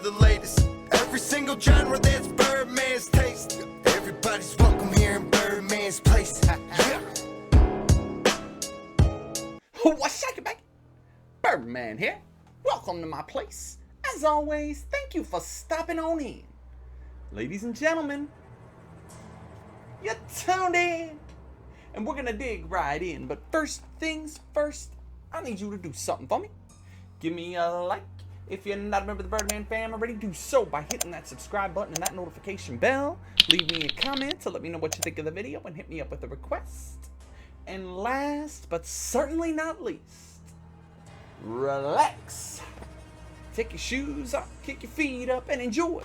the latest. Every single genre that's Birdman's taste. Everybody's welcome here in Birdman's place. Yeah. What's shaking, baby? Birdman here. Welcome to my place. As always, thank you for stopping on in. Ladies and gentlemen, you're tuned in. And we're gonna dig right in. But first things first, I need you to do something for me. Give me a like. If you're not a member of the Birdman Fam already, do so by hitting that subscribe button and that notification bell. Leave me a comment to let me know what you think of the video and hit me up with a request. And last but certainly not least, relax. Take your shoes off, kick your feet up, and enjoy.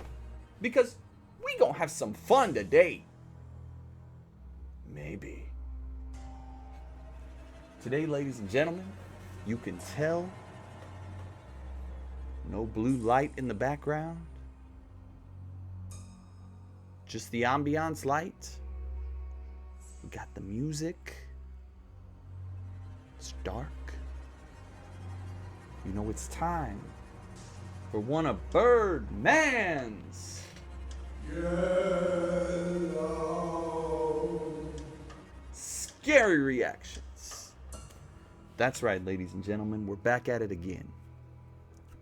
Because we gonna have some fun today. Maybe. Today, ladies and gentlemen, you can tell. No blue light in the background. Just the ambiance light. We got the music. It's dark. You know it's time for one of Birdman's scary reactions. That's right, ladies and gentlemen, we're back at it again.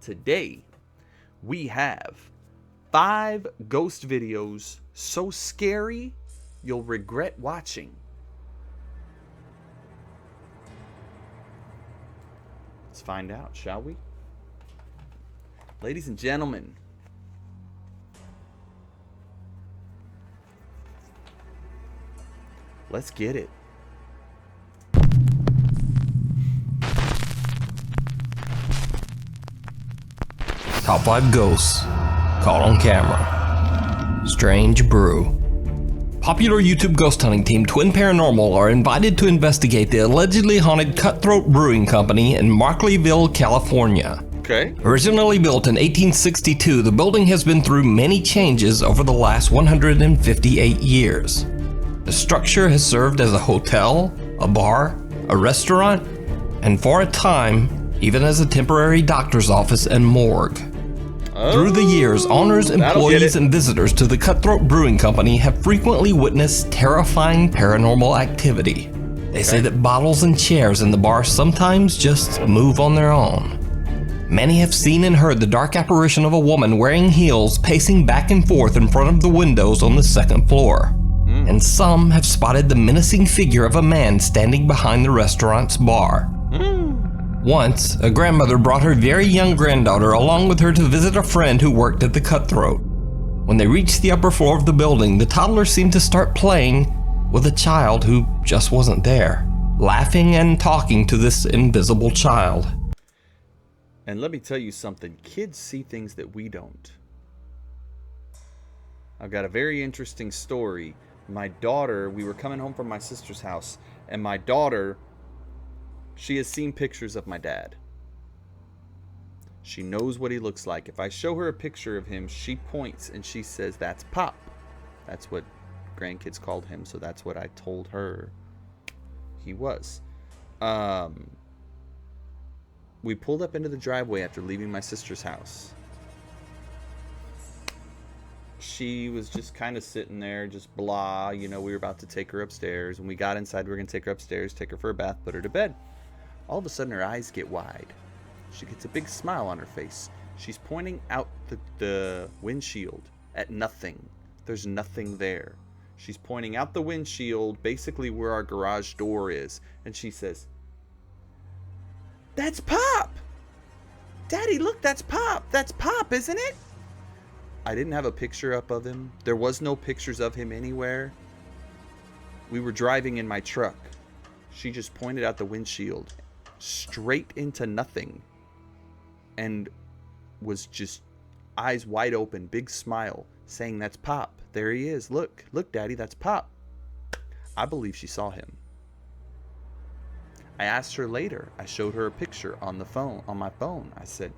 Today, we have 5 ghost videos so scary, you'll regret watching. Let's find out, shall we? Ladies and gentlemen, let's get it. Top 5 ghosts caught on camera. Strange brew. Popular YouTube ghost hunting team Twin Paranormal are invited to investigate the allegedly haunted Cutthroat Brewing Company in Markleeville, California. Okay. Originally built in 1862, the building has been through many changes over the last 158 years. The structure has served as a hotel, a bar, a restaurant, and for a time, even as a temporary doctor's office and morgue. Through the years, owners, employees, and visitors to the Cutthroat Brewing Company have frequently witnessed terrifying paranormal activity. They say that bottles and chairs in the bar sometimes just move on their own. Many have seen and heard the dark apparition of a woman wearing heels pacing back and forth in front of the windows on the second floor. And some have spotted the menacing figure of a man standing behind the restaurant's bar. Once, a grandmother brought her very young granddaughter along with her to visit a friend who worked at the Cutthroat. When they reached the upper floor of the building, the toddler seemed to start playing with a child who just wasn't there, laughing and talking to this invisible child. And let me tell you something, kids see things that we don't. I've got a very interesting story. My daughter, we were coming home from my sister's house, and my daughter, she has seen pictures of my dad. She knows what he looks like. If I show her a picture of him, she points and she says, "That's Pop." That's what grandkids called him, so that's what I told her he was. We pulled up into the driveway after leaving my sister's house. She was just kind of sitting there, just blah. You know, we were about to take her upstairs. When we got inside, we were going to take her upstairs, take her for a bath, put her to bed. All of a sudden, her eyes get wide. She gets a big smile on her face. She's pointing out the windshield at nothing. There's nothing there. She's pointing out the windshield, basically where our garage door is. And she says, "That's Pop! Daddy, look, that's Pop! That's Pop, isn't it?" I didn't have a picture up of him. There was no pictures of him anywhere. We were driving in my truck. She just pointed out the windshield straight into nothing and was just eyes wide open, big smile, saying, "That's Pop. There he is. Look, Daddy, that's Pop." I believe she saw him. I asked her later. I showed her a picture on my phone. I said,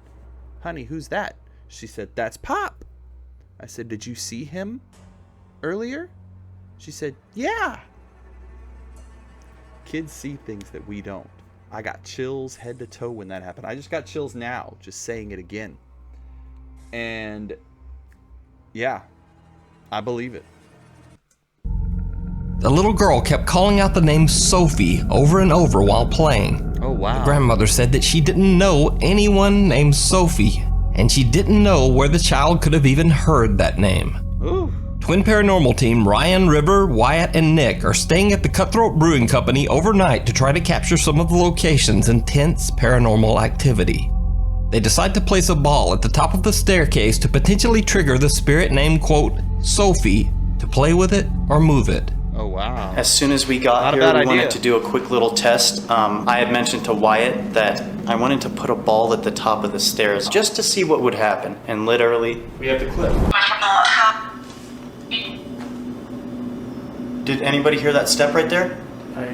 "Honey, who's that?" She said, "That's Pop." I said, "Did you see him earlier?" She said, "Yeah." Kids see things that we don't. I got chills head to toe when that happened. I just got chills now, just saying it again. And yeah, I believe it. The little girl kept calling out the name Sophie over and over while playing. Oh, wow. The grandmother said that she didn't know anyone named Sophie, and she didn't know where the child could have even heard that name. Ooh. Twin Paranormal team Ryan, River, Wyatt, and Nick are staying at the Cutthroat Brewing Company overnight to try to capture some of the location's intense paranormal activity. They decide to place a ball at the top of the staircase to potentially trigger the spirit named, quote, Sophie, to play with it or move it. Oh, wow. As soon as we got here, we wanted to do a quick little test. I had mentioned to Wyatt that I wanted to put a ball at the top of the stairs just to see what would happen. And literally, we have the clip. Did anybody hear that step right there?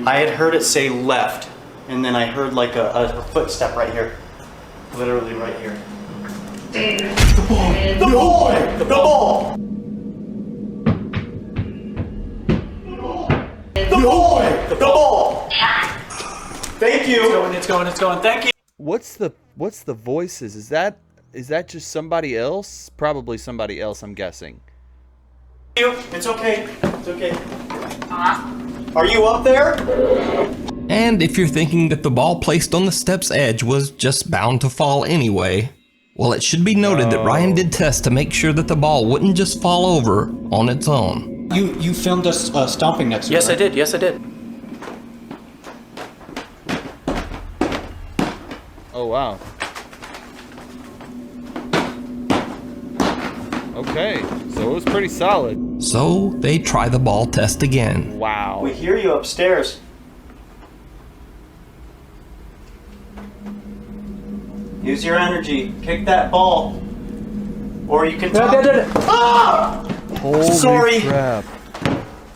I had heard it say left, and then I heard like a footstep right here. Literally right here. The ball! The ball! The ball! The ball! The ball! Thank you. It's going. Thank you. What's the voices? Is that just somebody else? Probably somebody else, I'm guessing. It's okay. It's okay. Are you up there? And if you're thinking that the ball placed on the step's edge was just bound to fall anyway, well, it should be noted that Ryan did tests to make sure that the ball wouldn't just fall over on its own. You filmed us stomping next to it, Yes, right? I did. Yes, I did. Oh, wow. Okay, so it was pretty solid. So they try the ball test again. Wow. We hear you upstairs. Use your energy. Kick that ball. Or you can talk. Ah! Holy Sorry. crap.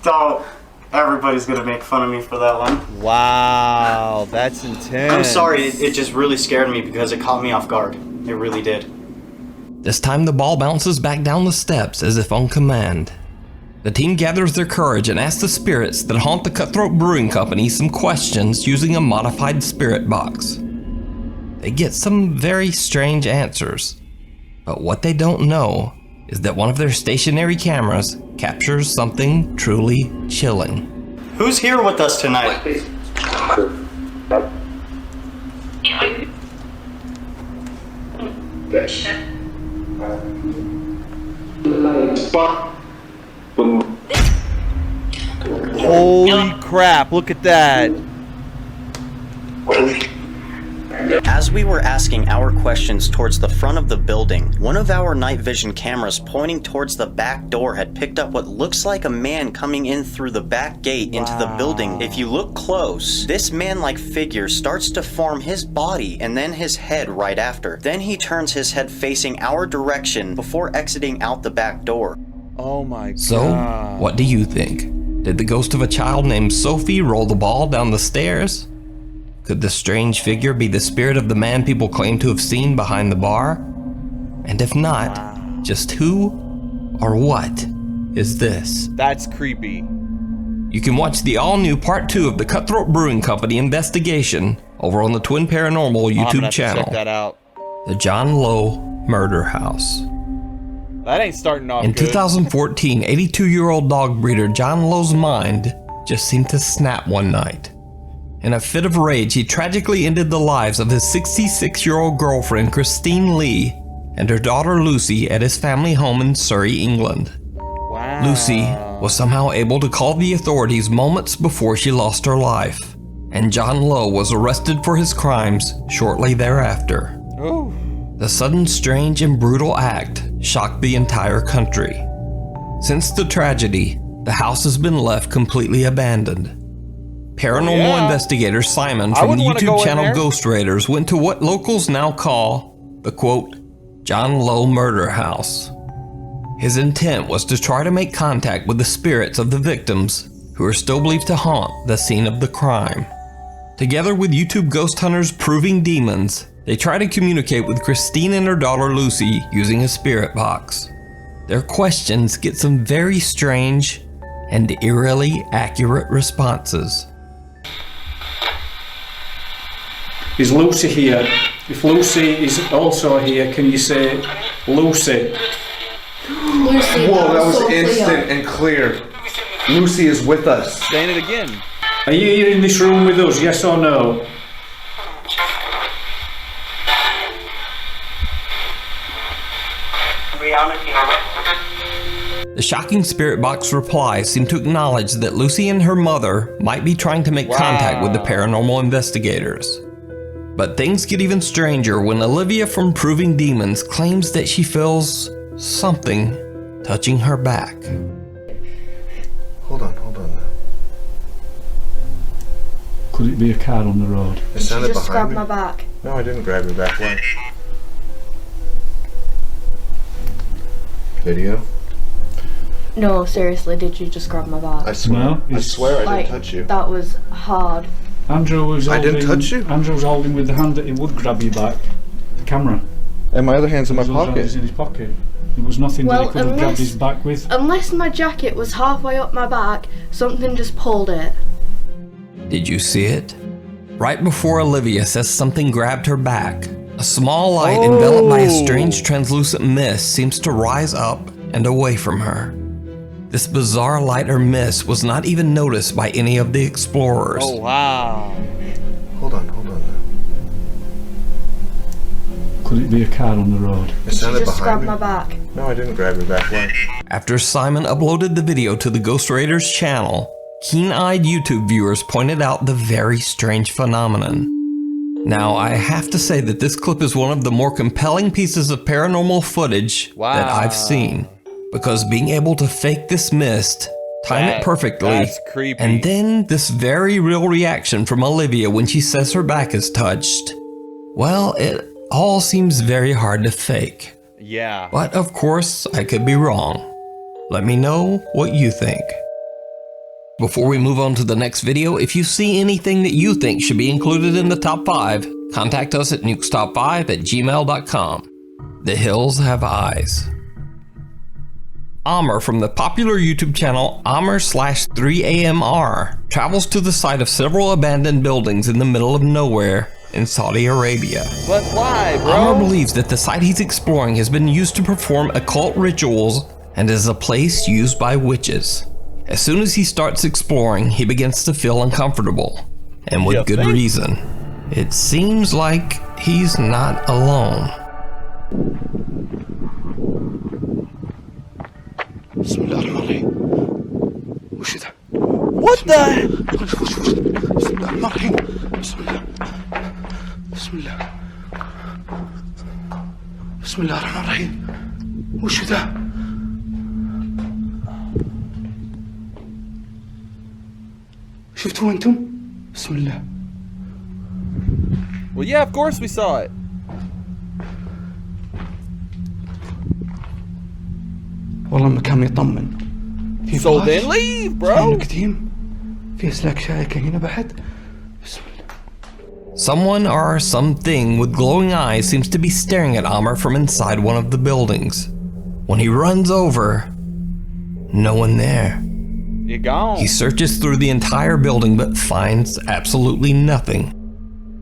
Oh, everybody's gonna make fun of me for that one. Wow, that's intense. I'm sorry, it just really scared me because it caught me off guard. It really did. This time the ball bounces back down the steps as if on command. The team gathers their courage and asks the spirits that haunt the Cutthroat Brewing Company some questions using a modified spirit box. They get some very strange answers, but what they don't know is that one of their stationary cameras captures something truly chilling. Who's here with us tonight? Holy crap, look at that. As we were asking our questions towards the front of the building, one of our night vision cameras pointing towards the back door had picked up what looks like a man coming in through the back gate into the building. If you look close, this man-like figure starts to form his body and then his head right after. Then he turns his head facing our direction before exiting out the back door. Oh my god. So, what do you think? Did the ghost of a child named Sophie roll the ball down the stairs? Could the strange figure be the spirit of the man people claim to have seen behind the bar? And if not, just who or what is this? That's creepy. You can watch the all-new Part 2 of the Cutthroat Brewing Company investigation over on the Twin Paranormal I'm gonna YouTube have to channel. check that out. The John Lowe Murder House. That ain't starting off In good. 2014, 82-year-old dog breeder John Lowe's mind just seemed to snap one night. In a fit of rage, he tragically ended the lives of his 66-year-old girlfriend Christine Lee and her daughter Lucy at his family home in Surrey, England. Wow. Lucy was somehow able to call the authorities moments before she lost her life, and John Lowe was arrested for his crimes shortly thereafter. Ooh. The sudden, strange, and brutal act shocked the entire country. Since the tragedy, the house has been left completely abandoned. Paranormal investigator Simon from the YouTube channel Ghost Raiders went to what locals now call the, quote, John Lowe Murder House. His intent was to try to make contact with the spirits of the victims who are still believed to haunt the scene of the crime. Together with YouTube ghost hunters Proving Demons, they try to communicate with Christine and her daughter Lucy using a spirit box. Their questions get some very strange and eerily accurate responses. Is Lucy here? If Lucy is also here, can you say Lucy? Lucy, Whoa, that was so instant clear. and clear. Lucy is with us. Saying it again. Are you here in this room with us, yes or no? The shocking spirit box replies seem to acknowledge that Lucy and her mother might be trying to make contact with the paranormal investigators. But things get even stranger when Olivia from Proving Demons claims that she feels something touching her back. Hold on now. Could it be a car on the road? It She sounded just behind grabbed me. my back. No, I didn't grab your back. Why? Video? No, seriously, did you just grab my back? I swear. No, I swear I like, didn't touch you. that was hard. Andrew was I holding, didn't touch you. Andrew was holding with the hand that he would grab your back. The camera. And my other hand's in my His other hand is pocket. in his pocket. There was nothing that Well, he could have grabbed his back with. Unless my jacket was halfway up my back, something just pulled it. Did you see it? Right before Olivia says something grabbed her back, a small light enveloped by a strange translucent mist seems to rise up and away from her. This bizarre light or mist was not even noticed by any of the explorers. Oh, wow. Hold on now. Could it be a car on the road? It She sounded just behind grabbed me. my back. No, I didn't grab your back. Why? After Simon uploaded the video to the Ghost Raiders channel, keen-eyed YouTube viewers pointed out the very strange phenomenon. Now, I have to say that this clip is one of the more compelling pieces of paranormal footage that I've seen, because being able to fake this mist, time it perfectly, That's creepy. and then this very real reaction from Olivia when she says her back is touched, well, it all seems very hard to fake. Yeah. But of course, I could be wrong. Let me know what you think. Before we move on to the next video, if you see anything that you think should be included in the top 5, contact us at nukestop5@gmail.com. The hills have eyes. Amr from the popular YouTube channel Amr/3AMR travels to the site of several abandoned buildings in the middle of nowhere in Saudi Arabia. But why, bro? Amr believes that the site he's exploring has been used to perform occult rituals and is a place used by witches. As soon as he starts exploring, he begins to feel uncomfortable, and with good reason. It seems like he's not alone. What the? بسم الله الرحمن الرحيم وشو ذا؟ شفتوا انتم؟ بسم الله. Well, yeah, of course we saw it. والله المكان يطمن. في So فراش، then leave, في bro. قديم، في اسلاك شائكة هنا بعد. بسم الله. Someone or something with glowing eyes seems to be staring at Amr from inside one of the buildings. When he runs over, no one there. You're gone. He searches through the entire building but finds absolutely nothing.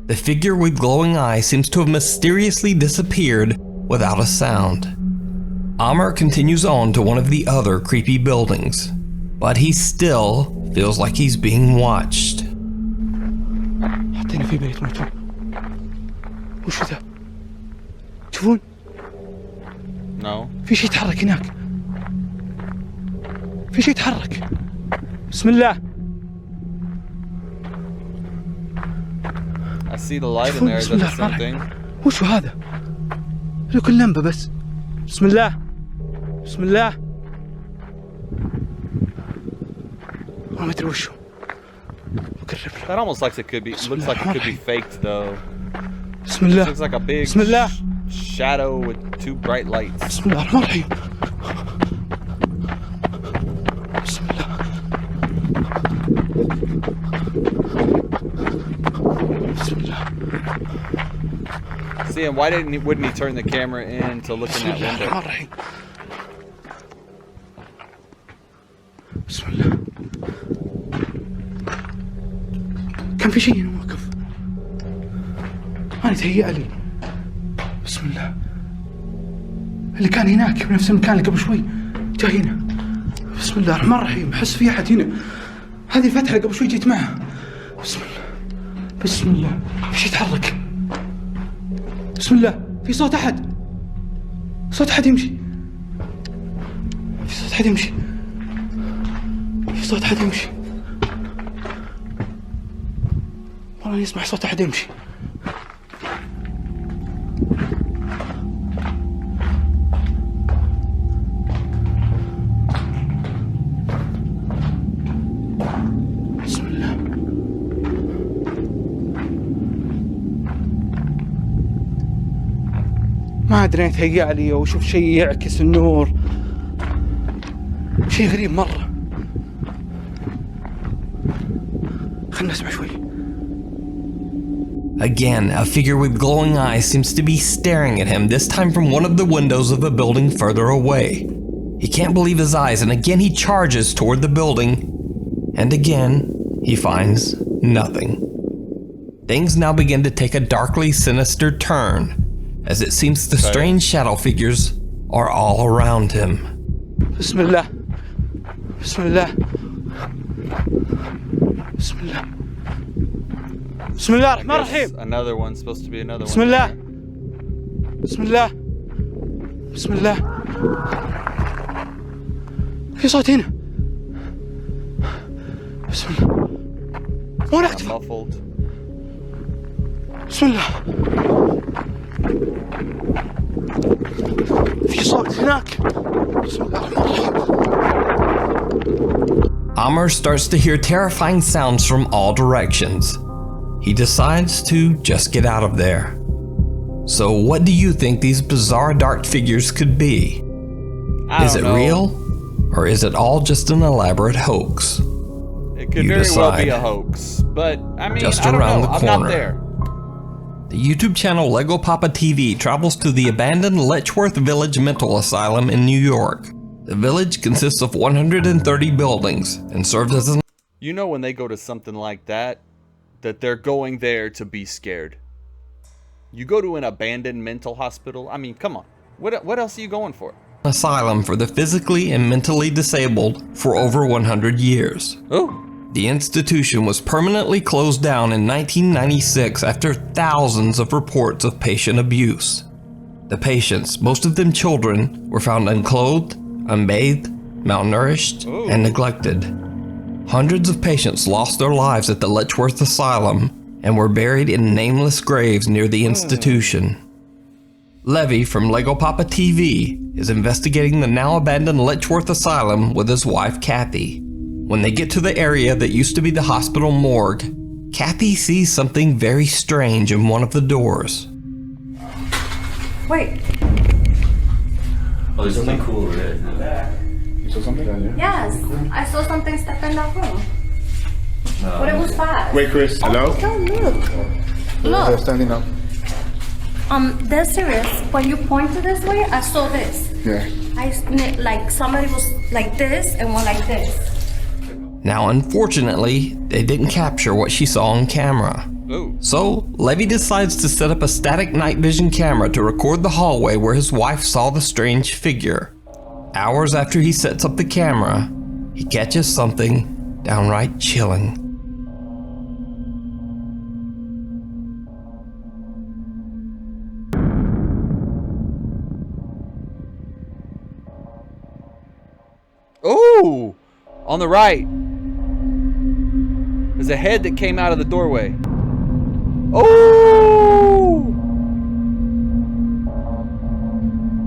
The figure with glowing eyes seems to have mysteriously disappeared without a sound. Amr continues on to one of the other creepy buildings, but he still feels like he's being watched. حطينا في بيت مكتوب. وشو ذا؟ تشوفون؟ No. في شيء يتحرك هناك. في شيء يتحرك. بسم الله. I see the light in there. Is that the same thing? وشو هذا؟ له كل لمبة بس. بسم الله. بسم الله. أنا ما أدري وشو. بقرب له. That almost looks like it could be faked though. بسم الله. Looks like a big بسم الله. shadow with 2 bright lights. بسم الله الرحمن الرحيم. بسم الله. بسم الله. See, and why wouldn't he turn the camera in to look in بسم that الله window? الرحمن الرحيم. بسم الله. كان في شيء هنا واقف. أنا تهيأ لي. بسم الله. اللي كان هناك بنفس المكان اللي قبل شوي جاي هنا. بسم الله الرحمن الرحيم. أحس في أحد هنا. هذه الفتحة اللي قبل شوي جيت معها. بسم الله. بسم الله. في شيء يتحرك. بسم الله. في صوت أحد. صوت أحد يمشي. في صوت أحد يمشي. في صوت أحد يمشي. والله يسمع صوت أحد يمشي. بسم الله. ما أدري يتهيأ لي أو أشوف شيء يعكس النور. شيء غريب مرة. خلنا نسمع شوي. Again, a figure with glowing eyes seems to be staring at him, this time from one of the windows of a building further away. He can't believe his eyes, and again he charges toward the building, and again he finds nothing. Things now begin to take a darkly sinister turn, as it seems the strange shadow figures are all around him. Bismillah. Bismillah. Bismillah. Bismillah ar-Rahman ar-Rahim. Another one, supposed to be another one. Bismillah. Bismillah. Bismillah. في صوت هنا. بسم الله. مو نكتب. Muffled. بسم الله. في صوت هناك. بسم الله الرحمن الرحيم. Amr starts to hear terrifying sounds from all directions. He decides to just get out of there. So what do you think these bizarre dark figures could be? Is it real? Or is it all just an elaborate hoax? It could You very well be decide. a hoax, but I mean, Just I don't around know. the I'm not corner. there. The YouTube channel Lego Papa TV travels to the abandoned Letchworth Village Mental Asylum in New York. The village consists of 130 buildings and serves as an You know when they go to something like that they're going there to be scared. You go to an abandoned mental hospital, I mean, come on. What else are you going for? asylum for the physically and mentally disabled for over 100 years. Oh. The institution was permanently closed down in 1996 after thousands of reports of patient abuse. The patients, most of them children, were found unclothed, unbathed, malnourished, and neglected. Hundreds of patients lost their lives at the Letchworth Asylum and were buried in nameless graves near the institution. Levy from Lego Papa TV is investigating the now abandoned Letchworth Asylum with his wife Kathy. When they get to the area that used to be the hospital morgue, Kathy sees something very strange in one of the doors. Wait. Oh, there's something cool over there. You saw something down there? Yes, I saw something step in that room. But it was fast. Wait, Chris. Hello? Oh, look. They're Look. standing up. They're serious. When you pointed this way, I saw this. Yeah. Like somebody was like this and one like this. Now, unfortunately, they didn't capture what she saw on camera. Ooh. So, Levy decides to set up a static night vision camera to record the hallway where his wife saw the strange figure. Hours after he sets up the camera, he catches something downright chilling. Oh! On the right. There's a head that came out of the doorway. Oh!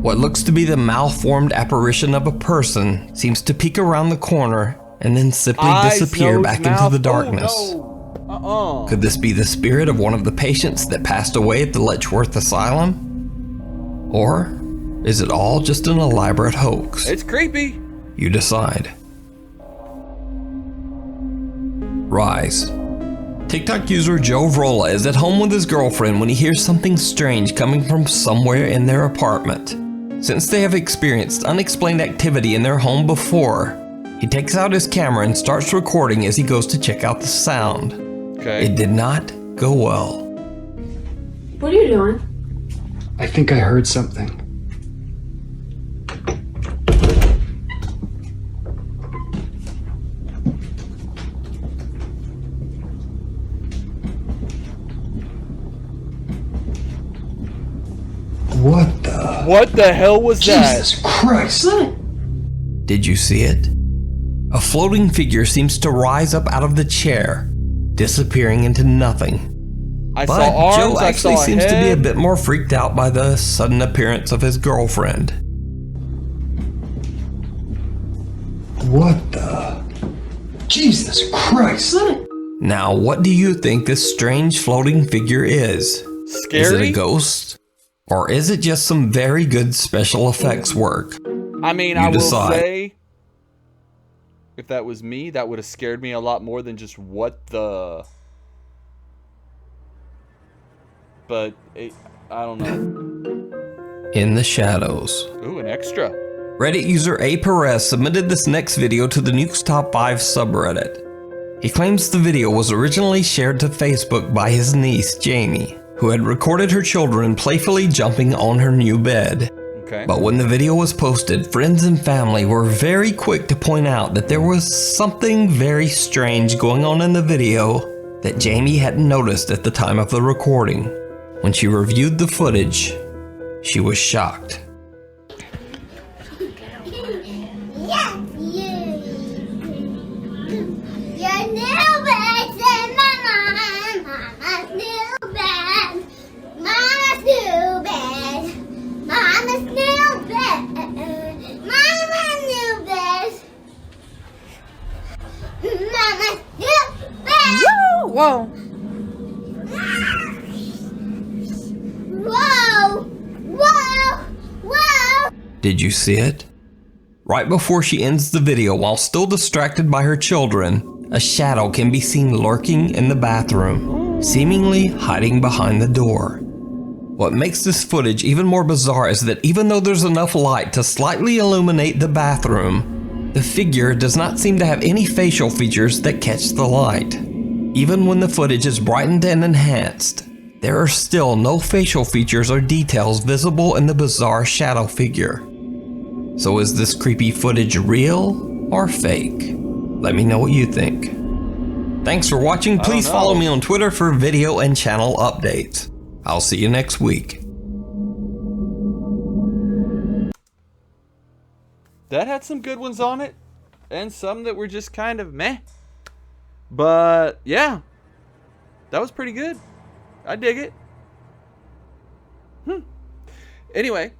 What looks to be the malformed apparition of a person seems to peek around the corner and then simply Eyes, disappear nose, back mouth. into the darkness. Oh, no. Could this be the spirit of one of the patients that passed away at the Letchworth Asylum? Or is it all just an elaborate hoax? It's creepy. You decide. Rise. TikTok user Joe Vrola is at home with his girlfriend when he hears something strange coming from somewhere in their apartment. Since they have experienced unexplained activity in their home before, he takes out his camera and starts recording as he goes to check out the sound. Okay. It did not go well. What are you doing? I think I heard something. What the hell was that? Jesus Christ! What? Did you see it? A floating figure seems to rise up out of the chair, disappearing into nothing. I But saw arms, Joe I actually saw a seems to be a head. bit more freaked out by the sudden appearance of his girlfriend. What the? Jesus Christ! What? Now, what do you think this strange floating figure is? Scary? Is it a ghost? Or is it just some very good special effects work? I mean, You I will decide. say, if that was me, that would have scared me a lot more than just what the... But, I don't know. In the shadows. Ooh, an extra. Reddit user A. Perez submitted this next video to the Nukes Top 5 subreddit. He claims the video was originally shared to Facebook by his niece, Jamie, who had recorded her children playfully jumping on her new bed. Okay. But when the video was posted, friends and family were very quick to point out that there was something very strange going on in the video that Jamie hadn't noticed at the time of the recording. When she reviewed the footage, she was shocked. Whoa. Whoa! Whoa! Whoa! Did you see it? Right before she ends the video, while still distracted by her children, a shadow can be seen lurking in the bathroom, seemingly hiding behind the door. What makes this footage even more bizarre is that even though there's enough light to slightly illuminate the bathroom, the figure does not seem to have any facial features that catch the light. Even when the footage is brightened and enhanced, there are still no facial features or details visible in the bizarre shadow figure. So is this creepy footage real or fake? Let me know what you think. Thanks for watching. Please follow me on Twitter for video and channel updates. I'll see you next week. That had some good ones on it, and some that were just kind of meh. But, yeah. That was pretty good. I dig it. Anyway,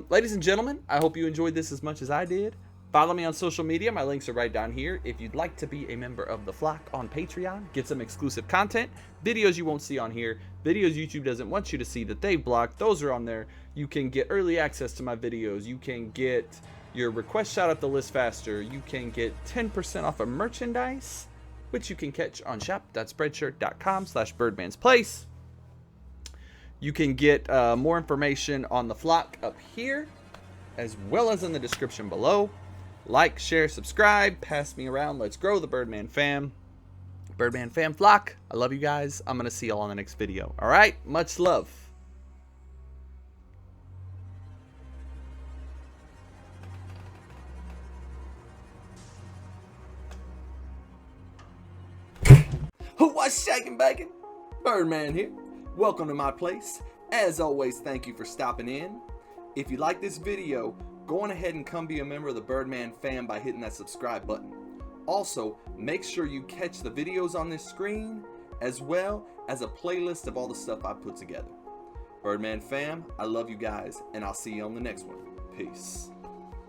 ladies and gentlemen, I hope you enjoyed this as much as I did. Follow me on social media. My links are right down here. If you'd like to be a member of the flock on Patreon, get some exclusive content, videos you won't see on here, videos YouTube doesn't want you to see that they've blocked, those are on there. You can get early access to my videos. You can get your request shot up the list faster. You can get 10% off of merchandise, which you can catch on shop.spreadshirt.com/birdmansplace. You can get more information on the flock up here, as well as in the description below. Like, share, subscribe, pass me around. Let's grow the Birdman Fam. Birdman Fam flock, I love you guys. I'm going to see y'all on the next video. All right? Much love. What's shaking, bacon? Birdman here. Welcome to my place. As always, thank you for stopping in. If you like this video, go on ahead and come be a member of the Birdman Fam by hitting that subscribe button. Also, make sure you catch the videos on this screen, as well as a playlist of all the stuff I put together. Birdman Fam, I love you guys, and I'll see you on the next one. Peace.